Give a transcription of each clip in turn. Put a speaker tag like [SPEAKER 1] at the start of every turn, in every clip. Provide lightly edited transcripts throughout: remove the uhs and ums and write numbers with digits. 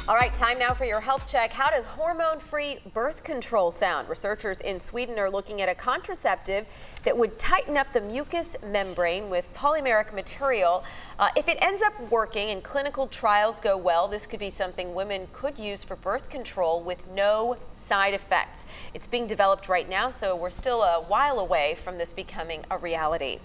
[SPEAKER 1] All right, time now for your health check. How does hormone-free birth control sound? Researchers in Sweden are looking at a contraceptive that would tighten up the mucous membrane with polymeric material. If it ends up working and clinical trials go well, this could be something women could use for birth control with no side effects. It's being developed right now, so we're still a while away from this becoming a reality.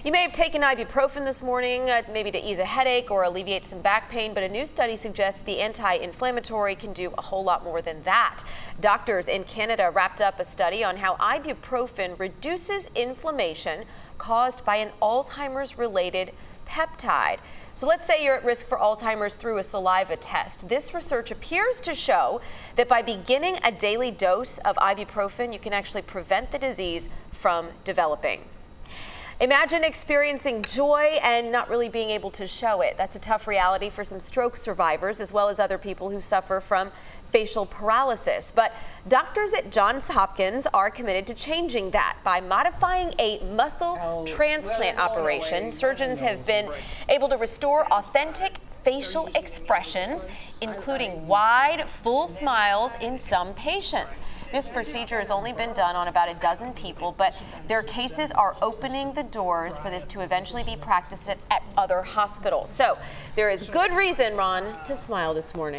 [SPEAKER 1] You may have taken ibuprofen this morning, maybe to ease a headache or alleviate some back pain, but a new study suggests the anti-inflammatory can do a whole lot more than that. Doctors in Canada wrapped up a study on how ibuprofen reduces inflammation caused by an Alzheimer's-related peptide. So let's say you're at risk for Alzheimer's through a saliva test. This research appears to show that by beginning a daily dose of ibuprofen, you can actually prevent the disease from developing. Imagine experiencing joy and not really being able to show it. That's a tough reality for some stroke survivors as well as other people who suffer from facial paralysis. But doctors at Johns Hopkins are committed to changing that by modifying a muscle transplant operation. Surgeons have been able to restore authentic facial expressions, including wide, full smiles in some patients. This procedure has only been done on about a dozen people, but their cases are opening the doors for this to eventually be practiced at other hospitals. So there is good reason, Ron, to smile this morning.